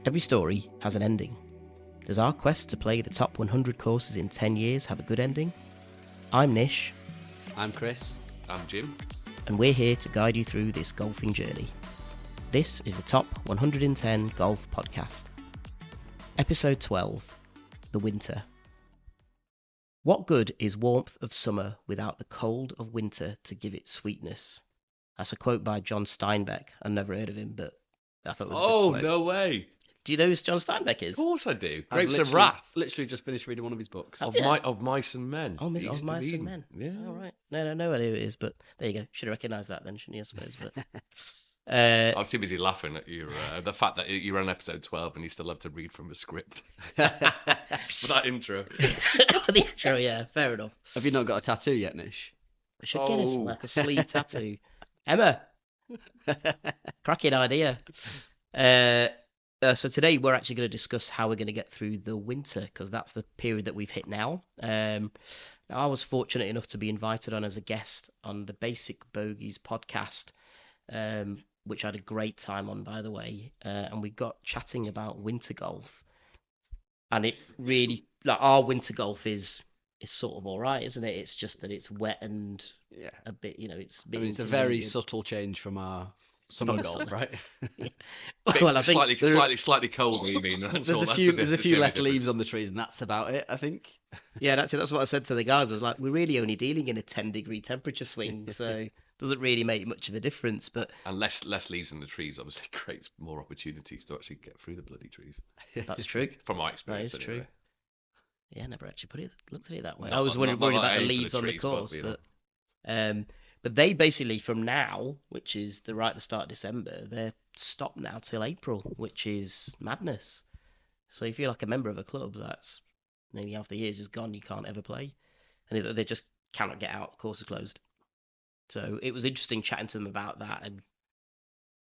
Every story has an ending. Does our quest to play the top 100 courses in 10 years have a good ending? I'm Nish. I'm Chris. I'm Jim. And we're here to guide you through this golfing journey. This is the Top 110 Golf Podcast. Episode 12, The Winter. What good is warmth of summer without the cold of winter to give it sweetness? That's a quote by John Steinbeck. I've never heard of him, but I thought it was a good quote. No way. Do you know who John Steinbeck is? Of course I do. I've Grapes of Wrath. Literally just finished reading one of his books. Oh, Of Mice and Men. Oh, East of Mice and Eden. Men. Yeah. Oh, right. No, no idea who it is, but there you go. Should have recognised that then, shouldn't you, I suppose? But I was too busy laughing at your the fact that you're on episode 12 and you still have to read from a script. For that intro. the intro, yeah, fair enough. Have you not got a tattoo yet, Nish? I should get us like a sleeve tattoo. Emma, cracking idea. So today we're actually going to discuss how we're going to get through the winter, because that's the period that we've hit now. Now, I was fortunate enough to be invited on as a guest on the Basic Bogies podcast, which I had a great time on, by the way. And we got chatting about winter golf, and it really, like, our winter golf is sort of all right, isn't it? It's just that it's wet and a bit, it's a very subtle change from our summer golf, right? Well, I think slightly colder. You mean? There's a few less leaves on the trees, and that's about it, I think. Yeah, actually, that's what I said to the guys. I was like, we're really only dealing in a 10-degree temperature swing, so it doesn't really make much of a difference. But and less leaves in the trees obviously creates more opportunities to actually get through the bloody trees. That's true. From my experience, that is anyway. true. Yeah, never actually looked at it that way. Not- I was worried not about the aiming for leaves the on the trees, course, but, but they basically, from now, which is right at the start of December, they're stopped now till April, which is madness. So if you're like a member of a club, that's nearly half the year just gone. You can't ever play, and they just cannot get out. Course is closed. So it was interesting chatting to them about that, and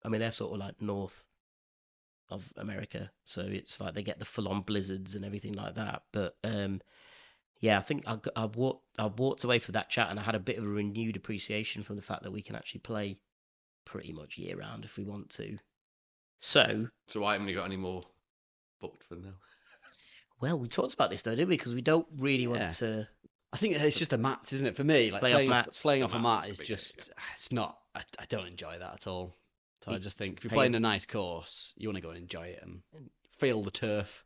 I mean they're sort of like north of America, so it's like they get the full-on blizzards and everything like that. But yeah, I think I walked away from that chat and I had a bit of a renewed appreciation from the fact that we can actually play pretty much year round if we want to. So I haven't got any more booked for now. well, we talked about this though, didn't we? Because we don't really want to. I think it's just the mats, isn't it? For me, like Playing off a mats mat is is a big just, it's not. I don't enjoy that at all. So I just think if you're Hey. playing a nice course, you want to go and enjoy it and feel the turf.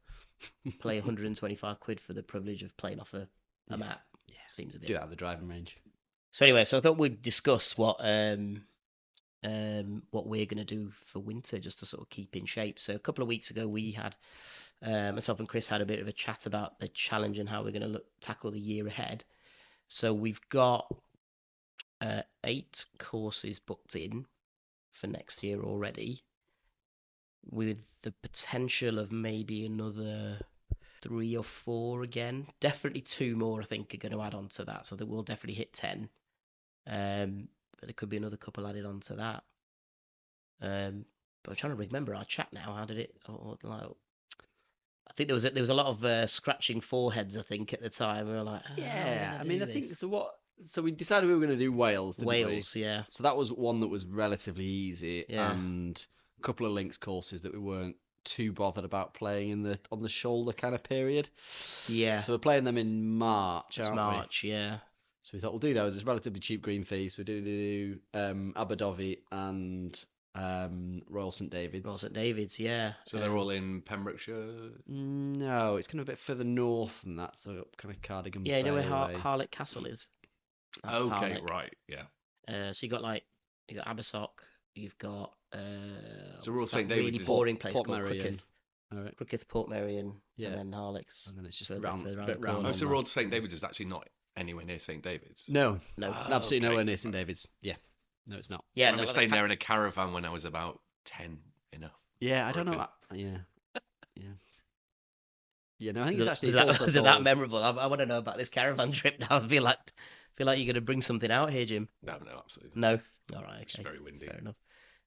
Play 125 quid for the privilege of playing off a mat. Yeah, seems a bit. do that at the driving range. So anyway, so I thought we'd discuss what we're going to do for winter, just to sort of keep in shape. So a couple of weeks ago, we had myself and Chris had a bit of a chat about the challenge and how we're going to tackle the year ahead. So we've got 8 courses booked in for next year already, with the potential of maybe another 3 or 4 again. Definitely 2 more, I think, are going to add on to that, so that we'll definitely hit 10. But there could be another couple added on to that. But I'm trying to remember our chat now. How did it? I think there was a lot of scratching foreheads, I think, at the time. We were like, Yeah, I mean, I think so. So we decided we were going to do Wales, didn't we? Wales, yeah. So that was one that was relatively easy, Yeah. and a couple of links courses that we weren't too bothered about playing on the shoulder kind of period. Yeah. So we're playing them in March, It's aren't March, yeah. So we thought we'll do those. It's relatively cheap green fees. So we do Abu Dhabi and Royal St David's. Royal St David's, yeah. So they're all in Pembrokeshire. No, it's kind of a bit further north than that, so kind of Cardigan. Yeah, you know where Bay away. Harlech Castle is? That's Okay, Harlech. right, yeah. So you got Abersock, you've got So Royal what's that St David's really is boring place Port called Merion. Crooketh. All right. Crooketh, Portmeirion, Yeah. and then Harleck's. And then it's just further round, the bit round. corner. Oh, so on Royal that. St David's is actually not anywhere near St David's. No, No. absolutely okay. nowhere near St David's. Yeah, no, it's not. Yeah, I no, remember like staying there in a caravan when I was about 10 enough. Yeah, I don't know. Reckon. Yeah. Yeah, no, I think Was it's it, actually. was It's that, also was it that called- memorable? I want to know about this caravan trip now. I feel like you're going to bring something out here, Jim. No, absolutely. No. All right. It's Okay. very windy. Fair enough.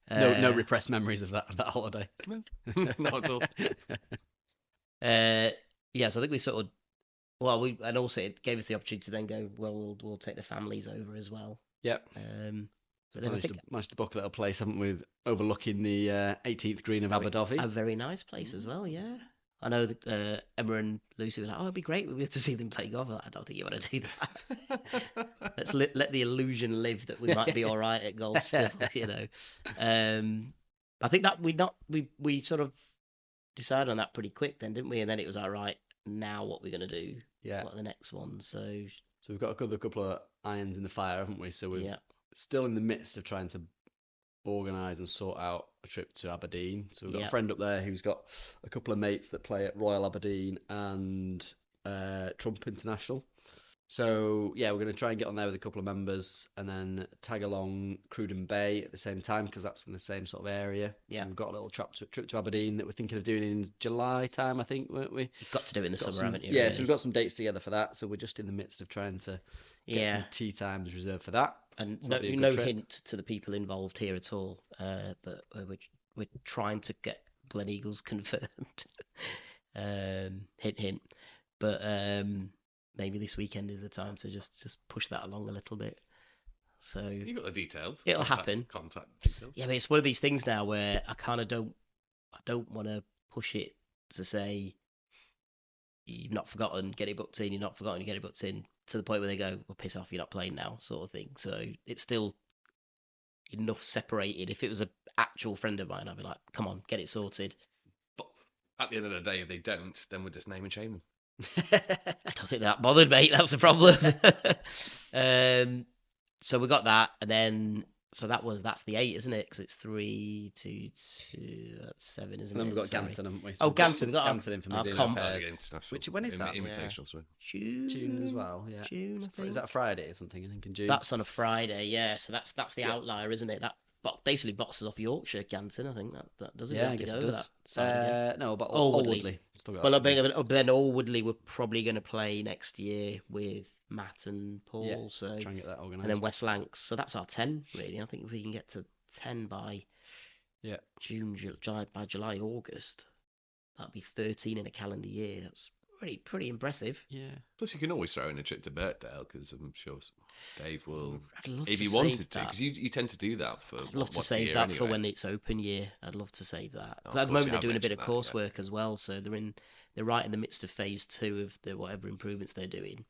No repressed memories of that holiday. Not at all. Yeah, so I think we sort of, well, and also it gave us the opportunity to then go, well, we'll take the families over as well. Yep. But then I think managed to book a little place, haven't we, overlooking the 18th green of Abu a Dhabi. very nice place as well. Yeah. I know that Emma and Lucy were like, "Oh, it'd be great. We'd be able to see them play golf." I'm like, I don't think you want to do that. Let's let the illusion live that we might be all right at golf still. I think that we sort of decided on that pretty quick then, didn't we? And then it was all right. Now what we're gonna do? Yeah. What are the next one? So we've got a couple of irons in the fire, haven't we? So we're yeah, still in the midst of trying to organise and sort out a trip to Aberdeen. So we've got a friend up there who's got a couple of mates that play at Royal Aberdeen and Trump International. So yeah, we're going to try and get on there with a couple of members and then tag along Cruden Bay at the same time because that's in the same sort of area. Yeah. So we've got a little trip to Aberdeen that we're thinking of doing in July time, I think, weren't we? You've got to do it in the summer, haven't you? Yeah, really? so we've got some dates together for that. So we're just in the midst of trying to get some tee times reserved for that. And So that'll be a no good trip. hint to the people involved here at all. But we're trying to get Glen Eagles confirmed. Hint, hint. But maybe this weekend is the time to just push that along a little bit. So You got the details. It'll Contact- happen. Contact details. yeah, but it's one of these things now where I kind of don't want to push it to say you've not forgotten, get it booked in. You're not forgotten, you get it booked in. To the point where they go, well, piss off, you're not playing now, sort of thing. So it's still enough separated. If it was an actual friend of mine, I'd be like, come on, get it sorted. But at the end of the day, if they don't, then we'll just name and shame them. I don't think that bothered, mate. That's the problem. So we got that, and then that's the 8, isn't it? Because it's 3, 2, 2. That's 7, isn't And then it? we've got Sorry. Ganton, haven't we? Oh, Ganton, we've got Ganton in for our Museum comp- Affairs. When is that? Invitational swing. June as well, yeah. June, I think. Is that Friday or something? I think in June. That's on a Friday, yeah. So that's the outlier, isn't it? That basically boxes off Yorkshire, Ganton. I think that does it. Yeah, We have I to guess go it over does. that side again. No, but Alwoodley. Still got Well, that to do. then Alwoodley we're probably going to play next year with Matt and Paul. Yeah, So try and get that organised. and then West Lancs. So that's our 10 really. I think if we can get to 10 by June, July, August, that'd be 13 in a calendar year. That's pretty impressive. Yeah. Plus, you can always throw in a trip to Birkdale because I'm sure Dave will, I'd love if to he save wanted to, that. because you tend to do that for. I'd love to once a save year that for anyway. when it's open year. I'd love to save that. Oh, 'Cause of at the course moment you they're have doing a bit of mentioned that, coursework as well, so they're right in the midst of phase 2 of the whatever improvements they're doing.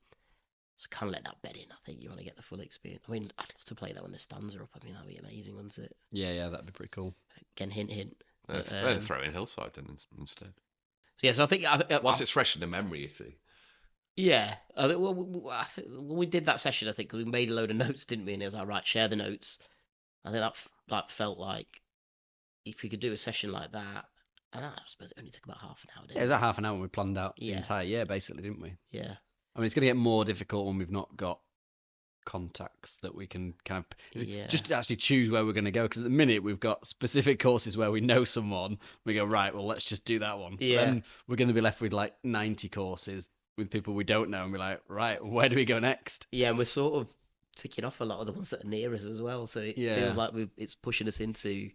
So kind of let that bed in. I think you want to get the full experience. I mean, I'd love to play that when the stands are up. I mean, that'd be amazing, wouldn't it? Yeah, that'd be pretty cool. Again, hint, hint. Then But, throw in Hillside then instead. So yeah, so I think Whilst it's fresh in the memory, if they. yeah. I think, when we did that session, I think 'cause we made a load of notes, didn't we? And it was like, right, share the notes. I think that felt like if we could do a session like that, and I suppose it only took about half an hour. Didn't Yeah, it was it? that half an hour when we planned out the Yeah. entire year, basically, didn't we? Yeah. I mean, it's going to get more difficult when we've not got contacts that we can kind of Yeah. just actually choose where we're going to go. Because at the minute we've got specific courses where we know someone. We go, right, well, let's just do that one. Yeah. Then we're going to be left with like 90 courses with people we don't know, and we're like, right, where do we go next? Yeah, and we're sort of ticking off a lot of the ones that are near us as well. So it Yeah. feels like it's pushing us into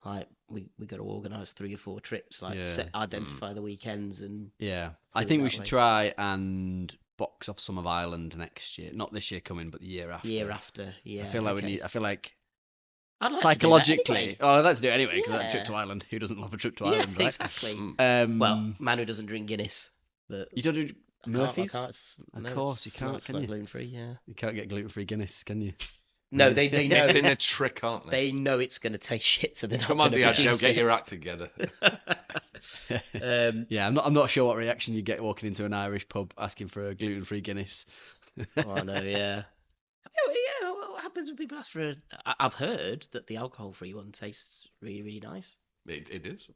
like we got to organise 3 or 4 trips, like Yeah. identify the weekends and Yeah, Do I it think we that should way. try and box off some of Ireland next year. Not this year coming, but the year after. year after. Yeah, I feel like okay. we need. I feel like I'd like to do that psychologically. anyway. Oh, let's do it anyway. Because that trip Yeah. to Ireland. Who doesn't love a trip to Yeah, Ireland, right? exactly. Mm. Well, Manu doesn't drink Guinness, but you don't do I can't- I Murphy's. can't- it's- Of no, course it's you can't, not- it's can not you? gluten free. Yeah. You can't get gluten-free Guinness, can you? No, they know It's in a it's- trick, aren't they? they know it's going to taste shit, so they're not Come on, gonna Diageo, produce get it. your act together. Yeah, I'm not sure what reaction you get walking into an Irish pub asking for a gluten-free Guinness. Oh, I know, yeah. Yeah, what happens when people ask for a... I've heard that the alcohol-free one tastes really, really nice. It is.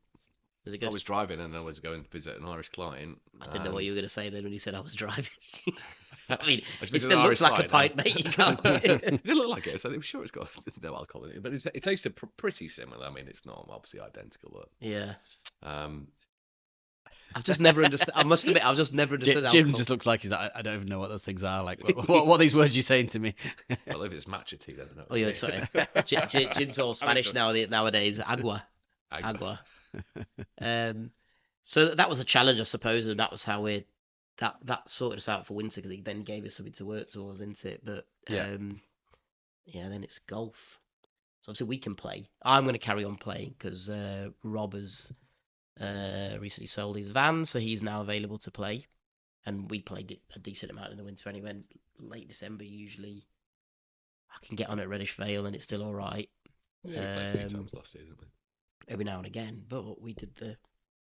Was it I good? was driving and I was going to visit an Irish client. I didn't know what you were going to say then when you said I was driving. I mean, I was it visiting still an looks Irish like a client, pint, mate. You can't... It didn't look like it, so I'm sure it's got no alcohol in it, but it tasted pretty similar. I mean, it's not obviously identical, but Yeah. um, I've just never understood... I must admit, I've just never understood Jim alcohol. just looks like he's like, I don't even know what those things are. Like, what are these words you're saying to me? well, if it's matcha tea, then I don't know. Oh, yeah, sorry. Jim's all Spanish nowadays. Agua. Agua. So that was a challenge, I suppose, and that was how that sorted us out for winter because he then gave us something to work towards, didn't it? But Yeah. yeah, then it's golf. So obviously we can play. I'm going to carry on playing because Rob has recently sold his van, so he's now available to play. And we played a decent amount in the winter anyway. Late December usually, I can get on at Reddish Vale and it's still all right. Yeah, we played a few times last year, didn't we? Every now and again, but we did the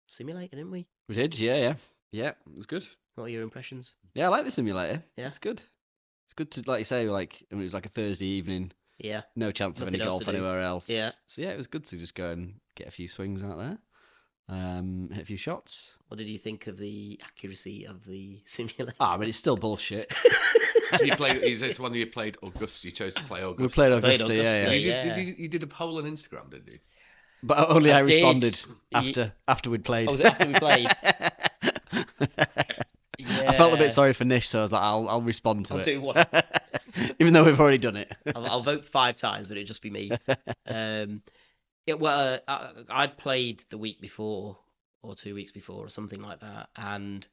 simulator, didn't we? We did, yeah. It was good. What are your impressions? Yeah, I like the simulator. Yeah. It's good. It's good to, like you say, like, I mean, it was like a Thursday evening. Yeah. No chance of any Nothing else golf to do. anywhere else. Yeah. So yeah, it was good to just go and get a few swings out there. Hit a few shots. What did you think of the accuracy of the simulator? I mean, it's still bullshit. So you played. Is this one that you played Augusta? You chose to play Augusta. We played Augusta, Played Augusta, yeah. You did a poll on Instagram, didn't you? But only I did. responded after we'd played. Oh, was it after we played? I felt a bit sorry for Nish, so I was like, I'll respond to I'll it. do one. Even though we've already done it. I'll vote 5 times, but it'd just be me. I'd played the week before or 2 weeks before or something like that, and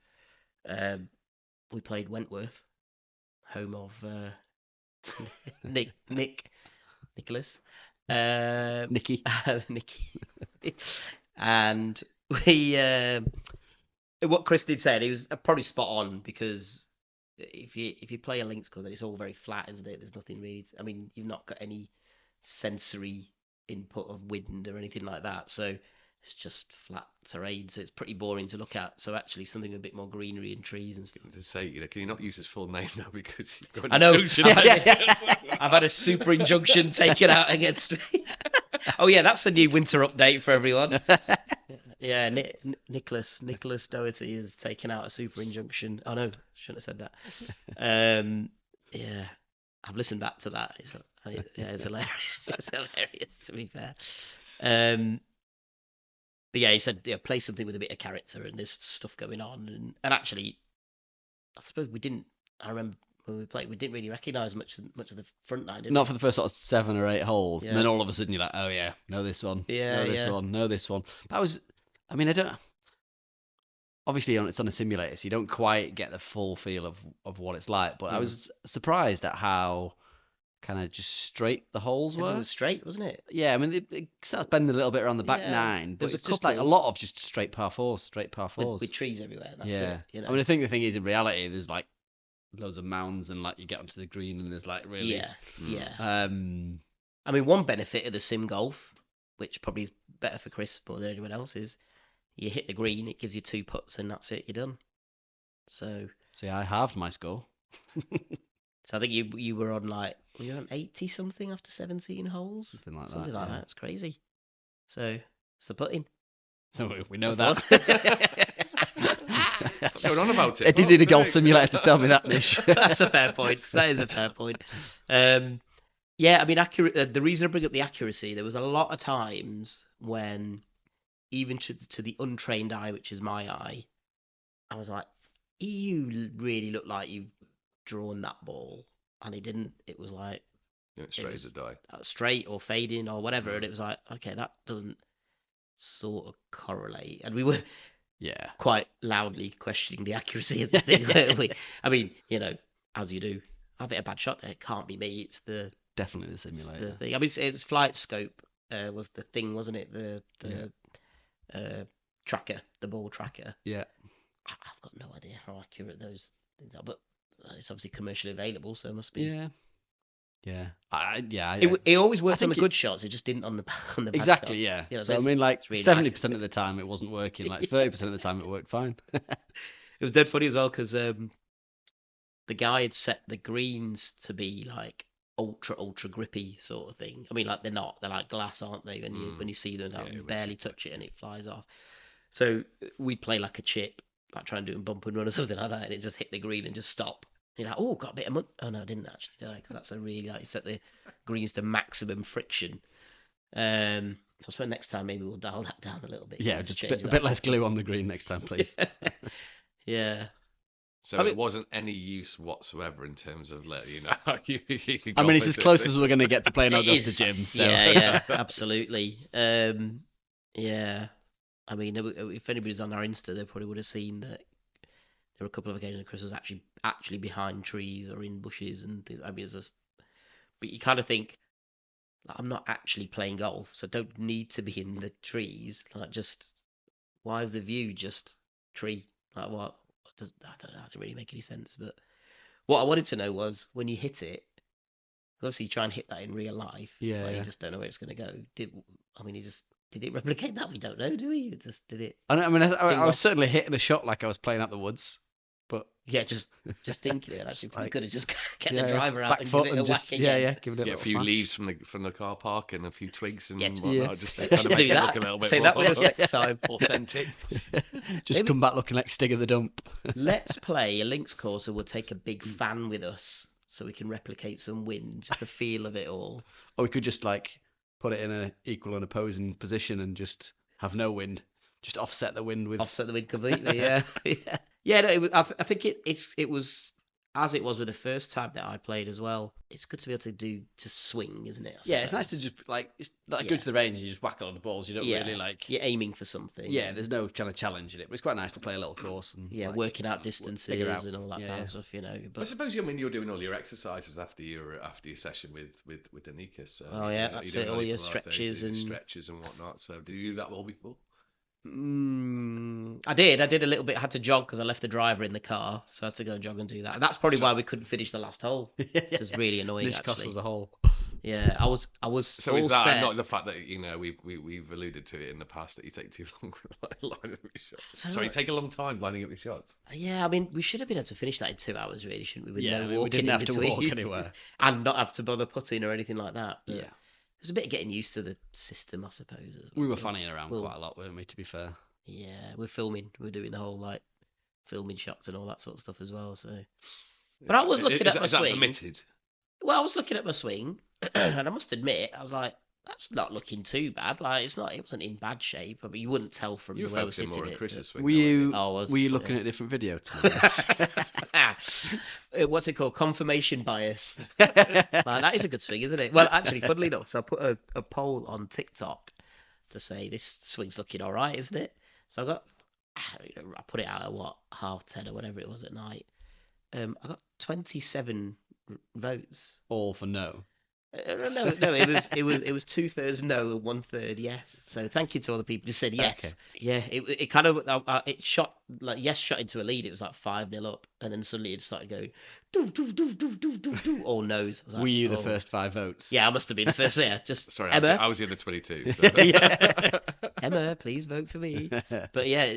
we played Wentworth, home of Nicholas, Nicky. Nicky, and we. What Chris did say, he was probably spot on, because if you play a links course, then it's all very flat, isn't it? There's nothing really. I mean, you've not got any sensory input of wind or anything like that, so it's just flat terrain. So it's pretty boring to look at. So actually, something with a bit more greenery and trees and stuff. To say, can you not use his full name now because you've got an I know. injunction I've had a super injunction taken out against me. Oh yeah, that's a new winter update for everyone. Yeah, Nicholas Doherty has taken out a super injunction. Oh no, shouldn't have said that. Yeah, I've listened back to that. It's hilarious. It's hilarious, to be fair. But yeah, he said, play something with a bit of character, and there's stuff going on, and actually, I suppose we didn't. I remember when we played, we didn't really recognise much of the front line, did we? Not for the first sort of 7 or 8 holes, Yeah. and then all of a sudden you're like, oh yeah, know this one, Yeah, know this yeah. one, know this one. But I mean, I don't. Obviously, it's on a simulator, so you don't quite get the full feel of what it's like. But I was surprised at how kind of just straight the holes Everything were. was straight, wasn't it? Yeah, I mean, it starts bending a little bit around the back Yeah. 9, There but was it's a just like a couple- lot of just straight par 4s. With trees everywhere. That's Yeah. it. You know? I mean, I think the thing is, in reality, there's like loads of mounds, and like you get onto the green, and there's like really. Yeah. Yeah. I I mean, one benefit of the sim golf, which probably is better for Chris more than anyone else, is you hit the green, it gives you 2 putts, and that's it, you're done. So See, I halved my score. I think you were on were you on 80 something after 17 holes? Something like Something that. like that. It's crazy. So it's the putting. We know That's that. the one. What's going on about it? I did need a golf simulator to tell me that, Nish. That's a fair point. That is a fair point. Yeah, I mean, the reason I bring up the accuracy, there was a lot of times when, even to the untrained eye, which is my eye, I was like, you really look like you've drawn that ball, and he didn't. It was like Straight as a die. straight or fading or whatever, and it was like, okay, that doesn't sort of correlate, and we were Yeah. quite loudly questioning the accuracy of the thing, weren't we? I mean, as you do, I've hit a bad shot there. It can't be me. It's Definitely the it's simulator. the thing. I mean, it's flight scope was the thing, wasn't it? The tracker, the ball tracker. Yeah. I've got no idea how accurate those things are, but it's obviously commercially available, so it must be. Yeah. Yeah. It always worked on think the good shots. It just didn't on the bad Exactly, shots. yeah. So I there's- mean, like it's really 70% nice. of the time it wasn't working. Like 30% of the time it worked fine. It was dead funny as well, because the guy had set the greens to be like ultra grippy sort of thing. I mean, like they're not. They're like glass, aren't they? When you see them, Yeah, you it barely makes touch it and it flies off. So we'd play like a chip, like try and do a bump and run or something like that, and it just hit the green and just stop. And you're like, oh, got a bit of mud. Oh no, I didn't actually, did I? Because that's a really you set the greens to maximum friction. So I suppose next time maybe we'll dial that down a little bit. Yeah, to just change a that bit less system. glue on the green next time, please. Yeah. So I mean- it wasn't any use whatsoever in terms of letting you know how you could I go mean, it's for as this close thing. as we're going to get to playing It Augusta is. Gym. So. Yeah, absolutely. Yeah. I mean, if anybody's on our Insta, they probably would have seen that there were a couple of occasions Chris was actually behind trees or in bushes and things. I mean, it's just, but you kind of think, Like, I'm not actually playing golf, so I don't need to be in the trees. Like, just why is the view just tree? Like, what? I don't know. It didn't really make any sense. But what I wanted to know was when you hit it, 'cause obviously you try and hit that in real life, Yeah, like you yeah. just don't know where it's going to go. Did it replicate that? We don't know, do we? Did it? I mean, I was off? certainly hitting a shot like I was playing out the woods, but Yeah, just thinking it. Actually, like, could have just get yeah, the yeah. driver out Back and give foot it a and whack just again. give it a Get a little few smash. leaves from the car park and a few twigs and Yeah, whatnot, just to We kind should of make do it that. look a little bit Take more that with us next time. authentic. Just Maybe- come back looking like Stig of the Dump. Let's play a links course, and we'll take a big fan with us so we can replicate some wind, just the feel of it all. Or we could just like put it in a equal and opposing position and just have no wind, just offset the wind with. Offset the wind completely. Yeah, yeah, yeah. No, I think it was as it was with the first time that I played as well. It's good to be able to swing, isn't it? Yeah, it's nice to just like it's like go Yeah. to the range and you just whack a lot of balls. You don't really like. You're aiming for something. Yeah, there's no kind of challenge in it, but it's quite nice to play a little course and Yeah, like, working out figure distances out. and all that Yeah, kind yeah. of stuff, I But suppose you're doing all your exercises after your session with Danica. So Oh, yeah, that's you're doing it, all your Pilates, stretches your and- stretches and whatnot. So did you do that all before? I did a little bit. I had to jog because I left the driver in the car, so I had to go and jog and do that. And that's probably why we couldn't finish the last hole. It was really annoying, Finish cost actually. as a whole. Yeah, I was So all is that set. not the fact that we've alluded to it in the past that you take too long lining up your shots? Sorry, you take a long time lining up your shots. Yeah, I mean, we should have been able to finish that in 2 hours, really, shouldn't we? With Yeah, no I mean, we walking didn't in have to between. walk anywhere. And not have to bother putting or anything like that. But Yeah. it was a bit of getting used to the system, I suppose. As We were well. fanning around Well- quite a lot, weren't we? To be fair. Yeah, we're filming. We're doing the whole like filming shots and all that sort of stuff as well. So, but I was looking at my Is that swing. permitted? Well, I was looking at my swing, and I must admit, I was like, that's not looking too bad. Like, it's not. It wasn't in bad shape. I mean, you wouldn't tell from You the were way I was focusing hitting more on it. Chris's swing. Were though, weren't you? I was, Were you looking yeah. at a different video? What's it called? Confirmation bias. Like, that is a good swing, isn't it? Well, actually, funnily enough, so I put a poll on TikTok to say this swing's looking all right, isn't it? So I put it out at what 10:30 or whatever it was at night. I got 27 votes. All for no. No, it was 2/3 no and 1/3 yes. So thank you to all the people who said yes. Okay. Yeah, it kind of it shot like yes shot into a lead. It was like 5-0 up, and then suddenly it started going doof doof doof doof doof doof doof. All no's. I was like, Were you the oh. first 5 votes? Yeah, I must have been the first. Yeah, just Sorry, Emma. I was the other 22. So. Yeah. Emma, please vote for me. But yeah,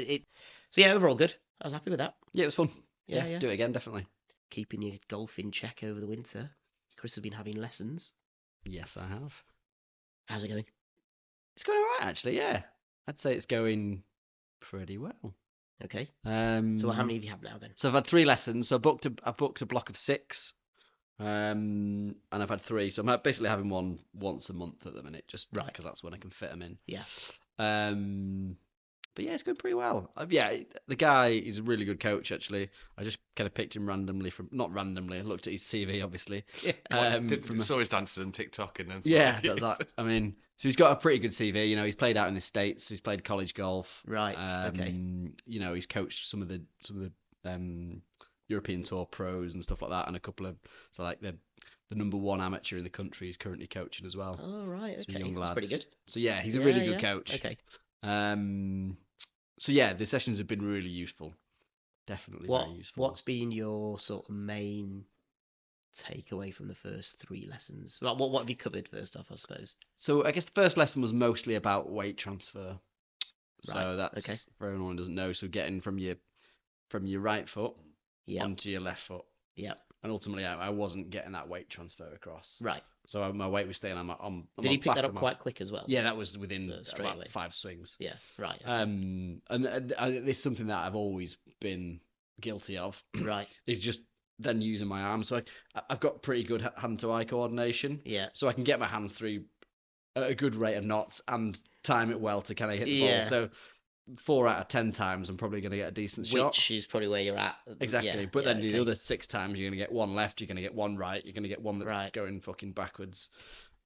so yeah, overall good. I was happy with that. Yeah, it was fun. Yeah. Do it again, definitely. Keeping your golf in check over the winter. Chris has been having lessons. Yes, I have. How's it going? It's going all right, actually. Yeah, I'd say it's going pretty well. Okay. So So how many have you had now then? So I've had 3 lessons. So I booked a block of 6, and I've had 3. So I'm basically having one once a month at the minute, just Right. because that's when I can fit them in. Yeah. But yeah, it's going pretty well. Yeah, the guy is a really good coach, actually. I just kind of picked him randomly not randomly. I looked at his CV, obviously. Saw his dances on TikTok and then. Yeah, that's that. I mean, so he's got a pretty good CV. You know, he's played out in the States. So he's played college golf. Right. Okay. You know, he's coached some of the European Tour pros and stuff like that, and a couple of the number 1 amateur in the country he's currently coaching as well. Oh right. Some Okay. young That's lads. pretty good. So yeah, he's a really good Yeah. coach. Okay. So yeah, the sessions have been really useful. Definitely very useful. What's been your sort of main takeaway from the first 3 lessons? Well, what have you covered first off, I suppose? So I guess the first lesson was mostly about weight transfer. So Right, that's okay. for anyone who doesn't know. So getting from your right foot Yeah. onto your left foot, Yeah. and ultimately I wasn't getting that weight transfer across. Right. So my weight was staying on Did my he pick back that of up my- quite quick as well? Yeah, that was within Straight about away. 5 swings. Yeah. Right. And it's something that I've always been guilty of. Right. Is just then using my arms. So I've got pretty good hand-to-eye coordination. Yeah. So I can get my hands through at a good rate of knots and time it well to kind of hit the Yeah. ball. So 4 out of 10 times I'm probably going to get a decent shot. Which is probably where you're at. Exactly. Yeah, But yeah, then okay. the other 6 times you're going to get 1 left, you're going to get 1 right, you're going to get 1 that's Right. going fucking backwards.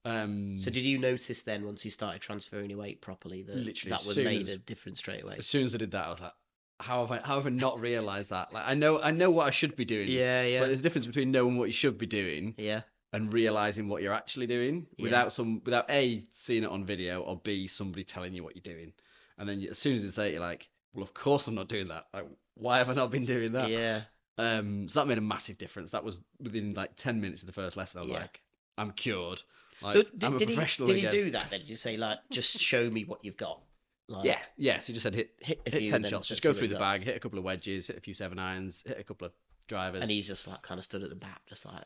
So did you notice then once you started transferring your weight properly that Literally, that as was soon made as- a difference straight away? As soon as I did that, I was like, how have I not realised that? Like I know what I should be doing. Yeah. But there's a difference between knowing what you should be doing Yeah. and realizing what you're actually doing Yeah. without A, seeing it on video, or B, somebody telling you what you're doing. And then as soon as they say it, you're like, well, of course I'm not doing that. Like, why have I not been doing that? Yeah. So that made a massive difference. That was within like 10 minutes of the first lesson. I was Yeah. like, I'm cured. Like, So I'm a did he professional did again. he do that then? Did you say like just show me what you've got? Like, Yeah. So you just said hit a few 10 and then shots. Just see go what through you the got. bag, hit a couple of wedges, hit a few 7-irons, hit a couple of drivers. And he's just like kind of stood at the back, just like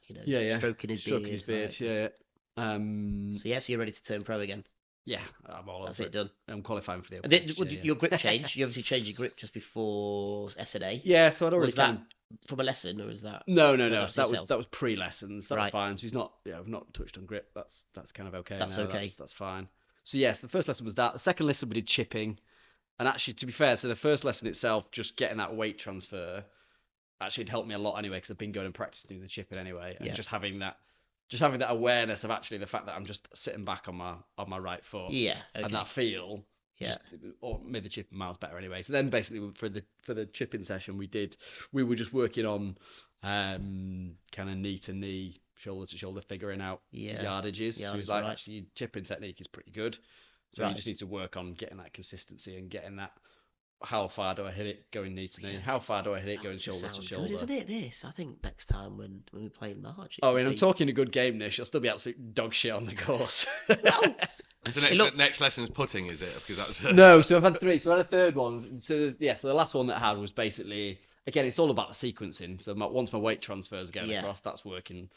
stroking his Stroking beard. his beard. Like, Yeah. So yes, you're ready to turn pro again. Yeah, I'm all That's over it done. I'm qualifying for the And Open. would your grip change? You obviously changed your grip just before SNA. Yeah, so I'd already Was that from a lesson or is that? No. that's That yourself? was pre-lessons. That was Right. fine. So he's not. Yeah, I've not touched on grip. That's kind of okay. That's now. okay. That's fine. So yes, the first lesson was that. The second lesson we did chipping, and actually, to be fair, so the first lesson itself, just getting that weight transfer, actually had helped me a lot anyway because I've been going and practicing doing the chipping anyway, and Yeah. just having that awareness of actually the fact that I'm just sitting back on my right foot. Yeah. Okay. And that feel. Yeah. Or made the chipping miles better anyway. So then basically for the chipping session we were just working on kind of knee to knee, shoulder to shoulder, figuring out yardages. So he's like, actually your chipping technique is pretty good. So you just need to work on getting that consistency and getting that how far do I hit it going knee to knee? How far do I hit it going shoulder to shoulder? Good, isn't it? This, I think next time when we play in March. I mean, I'm talking a good game, Nish. I'll still be absolute dog shit on the course. The next lesson's putting, is it? Because that's No, so I've had 3. So I had a third one. So the last one that I had was basically, again, it's all about the sequencing. So once my weight transfers going across, that's working.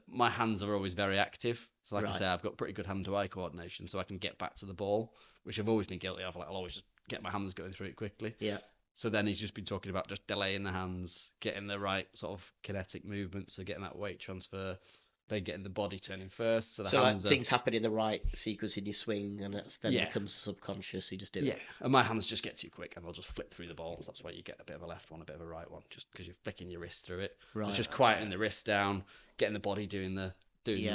My hands are always very active. So like I say, I've got pretty good hand-to-eye coordination, so I can get back to the ball, which I've always been guilty of. Like I'll always just get my hands going through it quickly. Yeah. So then he's just been talking about just delaying the hands, getting the right sort of kinetic movement, so getting that weight transfer, then getting the body turning first. So the hands things happen in the right sequence in your swing, and it then becomes subconscious. You just do it. Yeah, and my hands just get too quick, and I'll just flip through the balls. That's why you get a bit of a left one, a bit of a right one, just because you're flicking your wrist through it. Right. So it's just quieting the wrist down, getting the body doing the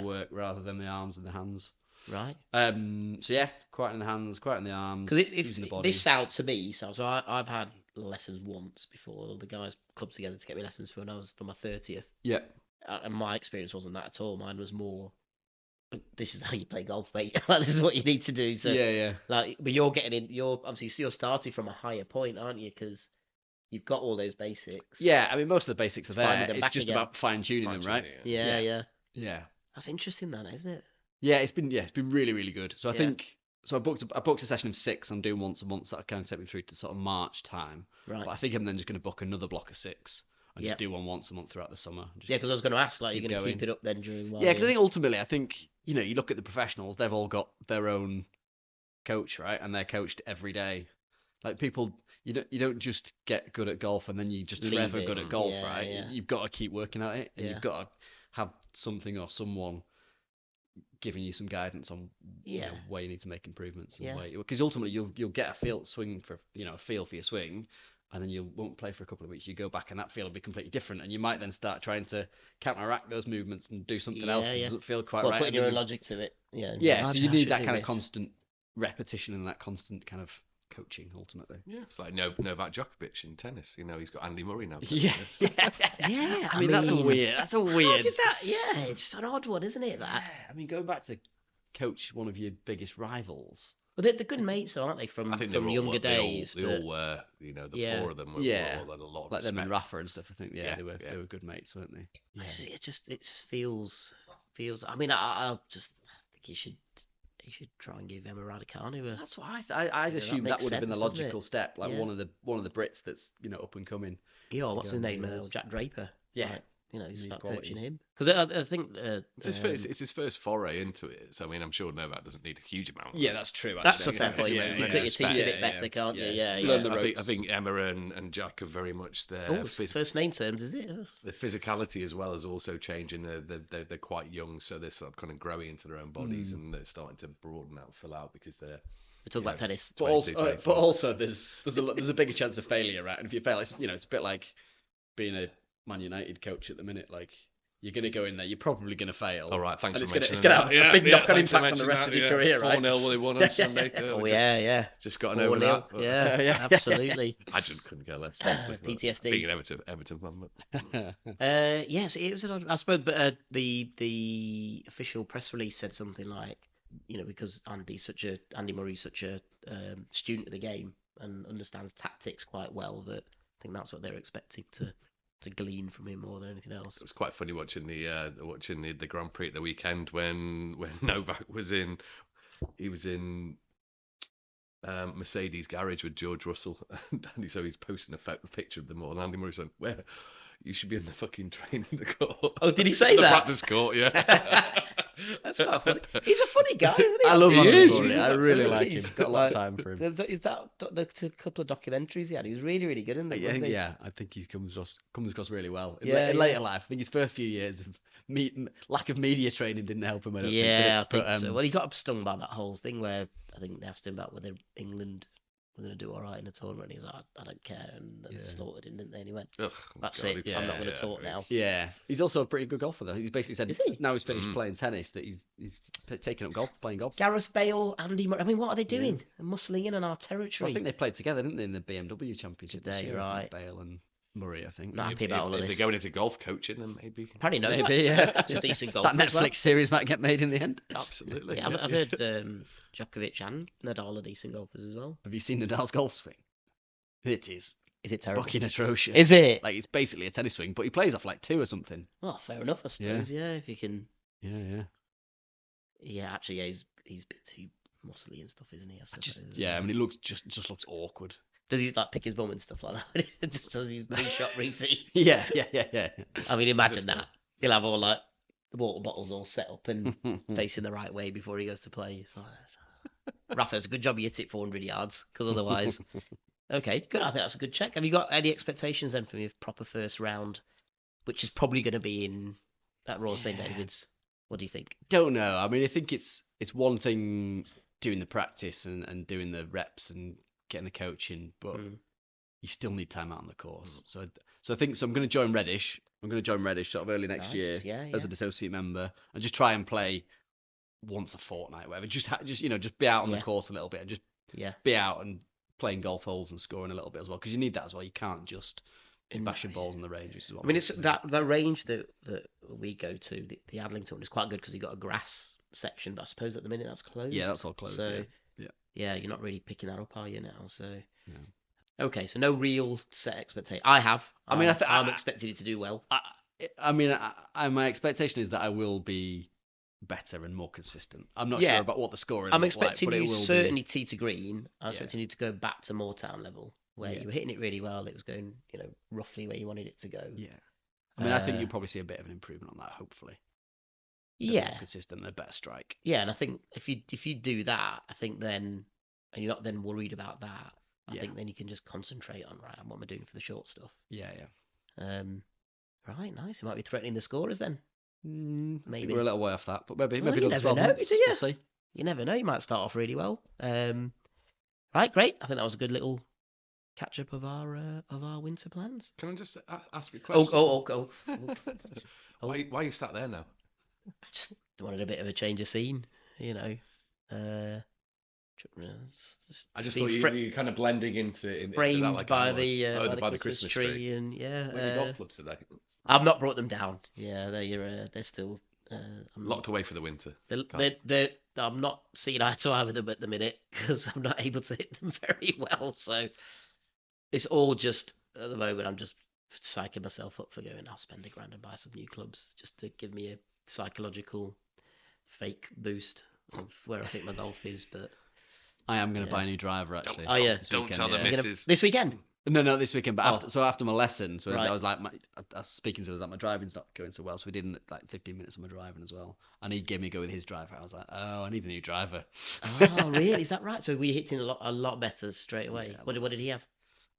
work rather than the arms and the hands. Right. So yeah, quieting the hands, quieting the arms, Because using the body. this sound to me sounds. So I've had lessons once before. The guys clubbed together to get me lessons for my 30th. Yeah. And my experience wasn't that at all. Mine was more, this is how you play golf, mate. Like, this is what you need to do. So yeah. Like, but you're getting in. You're starting from a higher point, aren't you? Because you've got all those basics. Yeah, I mean most of the basics are there. them It's back just again. about fine tuning them, right? Yeah. Yeah. That's interesting, then, isn't it? Yeah, it's been really, really good. So I think I booked a session of 6. I'm doing once a month, so that kind of take me through to sort of March time. Right. But I think I'm then just going to book another block of 6 and just do one once a month throughout the summer. Because I was going to ask, like, you're going to keep it up then during. Yeah, because I think ultimately, you look at the professionals, they've all got their own coach, right? And they're coached every day. Like people, you don't just get good at golf and then you just forever good at golf, right? Yeah. You've got to keep working at it, and Yeah. you've got to have something or someone giving you some guidance on where you need to make improvements and because ultimately you'll get a feel for a feel for your swing, and then you won't play for a couple of weeks. You go back and that feel will be completely different, and you might then start trying to counteract those movements and do something else because it doesn't feel quite right. Putting your own logic to it. So you need that kind of constant repetition and that constant kind of coaching ultimately. Yeah, it's like Novak Djokovic in tennis. He's got Andy Murray now. Yeah. I mean that's a weird. How did that? Yeah, it's an odd one, isn't it? That. I mean, going back to coach one of your biggest rivals. Well, they're good mates, though, aren't they? From younger days. They all were. The 4 of them were. All had a lot of like them and respect. Rafa and stuff. I think. They were good mates, weren't they? Yeah. It just feels. I mean, I just think he should try and give Emma Raducanu. That's what I'd assumed that would have been the sense, logical step. Like one of the Brits that's up and coming. Yeah, what's his name? Jack Draper. Yeah. Like, start coaching him because I think it's his first foray into it. So I mean, I'm sure Novak doesn't need a huge amount. Yeah, that's true. That's a fair point. You can cut your teeth a bit better, can't you? Yeah. Learn the ropes. I think Emma and Jack are very much their first name terms, is it? The physicality as well is also changing. They're quite young, so they're sort of kind of growing into their own bodies, and they're starting to broaden out and fill out because they're. We talk about tennis, but also there's a bigger chance of failure, right? And if you fail, it's a bit like being a Man United coach at the minute. Like you're going to go in there, you're probably going to fail. All right, thanks and for it's mentioning going to that. have a big knock-on thanks for impact on the mentioning rest that, of your career, right? 4-0 they won on Sunday. Oh yeah. Just got over 4-0. that. Yeah, absolutely. I just couldn't care less. Honestly, PTSD. Being an Everton fan. But... Yes, it was. I suppose, but the official press release said something like, because Andy Murray's such a student of the game and understands tactics quite well, that I think that's what they're expecting to glean from him more than anything else. It was quite funny watching the Grand Prix at the weekend when Novak was in. He was in Mercedes garage with George Russell, and so he's posting a picture of them all. And Andy Murray's like, "Where? You should be in the fucking training court." Oh, did he say the that? practice court, yeah. That's quite funny. He's a funny guy, isn't he? I love He Andy is, Murray. he is, I really absolutely. like him. He's Got a lot of time for him. Is that the couple of documentaries he had? He was really, really good in them. wasn't he? I think he comes across really well. In Yeah, later life, I think his first few years of lack of media training didn't help him. I don't Yeah, think, I think so. Well, he got stung by that whole thing where I think they asked him about whether England were going to do all right in a tournament. And he was like, I don't care. And they slaughtered him, didn't they? And he went, Ugh, that's God, it. I'm not going to talk now. Yeah, he's also a pretty good golfer though. He's basically said Is he? now he's finished playing tennis that he's taken up playing golf. Gareth Bale, Andy Murray. I mean, what are they doing? They're muscling in on our territory. Well, I think they played together, didn't they, in the BMW Championship? Did they? this year, Right. Bale and Murray, I think. Not happy about all of If this. they're going into golf coaching, then maybe. Apparently, no. Maybe, That's a decent goal. That Netflix series might get made in the end. Absolutely. Yeah, I've heard Djokovic and Nadal are decent golfers as well. Have you seen Nadal's golf swing? It is Is it terrible? fucking atrocious. Is it? Like, it's basically a tennis swing, but he plays off like 2 or something. Well, fair enough, I suppose. Yeah, if you can. Yeah. Yeah, actually, yeah, he's a bit too muscly and stuff, isn't he? I I mean, it looks just looks awkward. Does he like pick his bum and stuff like that? Just does his shot routine? Yeah. I mean, imagine that. He'll have all like the water bottles all set up and facing the right way before he goes to play. It's like, Rafa, it's a good job you hit it 400 yards, because otherwise. Okay, good. I think that's a good check. Have you got any expectations then from your proper first round, which is probably going to be in at Royal St David's? What do you think? Don't know. I mean, I think it's one thing doing the practice and doing the reps and getting the coaching, but you still need time out on the course. So I think I'm going to join Reddish. I'm going to join Reddish sort of early next year as an associate member and just try and play once a fortnight, whatever. Just be out on the course a little bit and just be out and playing golf holes and scoring a little bit as well, because you need that as well. You can't just be bashing balls on the range. Which is what it's that range that we go to, the Adlington one, is quite good because you've got a grass section, but I suppose at the minute that's closed. Yeah, that's all closed. So, yeah, you're not really picking that up, are you now? So okay, so no real set expectation. I have. I mean, I'm expecting it to do well. My expectation is that I will be better and more consistent. I'm not sure about what the scoring. I'm expecting like, you certainly tee to green. I'm expecting you to go back to Moortown level, where you were hitting it really well. It was going, roughly where you wanted it to go. Yeah. I mean, I think you'll probably see a bit of an improvement on that, hopefully. Yeah. More consistent and a better strike. Yeah, and I think if you do that, I think then, and you're not then worried about that, I think then you can just concentrate on, right, what am I doing for the short stuff? Yeah. Right, nice. You might be threatening the scorers then. Maybe we're a little way off that, but maybe you another never 12 know, months. do you? We'll see. You never know. You might start off really well. Right, great. I think that was a good little catch up of our winter plans. Can I just ask a question? Oh. Why you sat there now? I just wanted a bit of a change of scene, I just thought you were kind of blending into framed that, like by the Christmas tree, and Where are your golf clubs today? I've not brought them down. Yeah, they're still locked away for the winter. I'm not seeing eye to eye with them at the minute because I'm not able to hit them very well. So it's all just at the moment. I'm just psyching myself up for going. I'll spend $1,000 and buy some new clubs just to give me a psychological fake boost of where I think my golf is. But I am going to buy a new driver actually. Don't tell the missus. This weekend. No, this weekend. But after my lesson, so Right. I was like, I was speaking to her, I was like, my driving's not going so well, so we did like 15 minutes of my driving as well. And he gave me a go with his driver. I was like, oh, I need a new driver. Oh, really? Is that right? So we hitting a lot better straight away. Yeah, What did he have?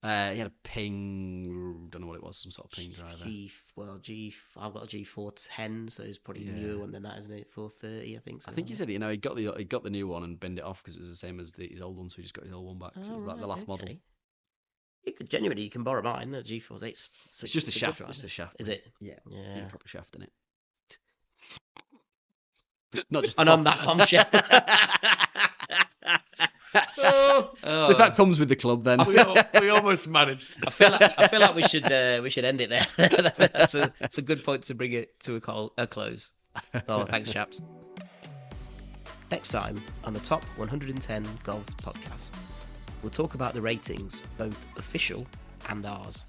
He had a Ping, don't know what it was, some sort of Ping driver. I've got a G410, so it's probably newer one than that, isn't it? 430, I think. I think he said, he got the new one and binned it off because it was the same as his old one, so he just got his old one back. So it was like the last model. You can borrow mine. A G4's 8. It's just the shaft. It's the shaft. Is it? Yeah. Yeah. Proper shaft in it. Not just. And on that bombshell. So if that comes with the club, then we almost managed. I feel like we should end it there. That's a good point to bring it to a close. Oh, thanks, chaps. Next time on the Top 110 Golf Podcast, we'll talk about the ratings, both official and ours.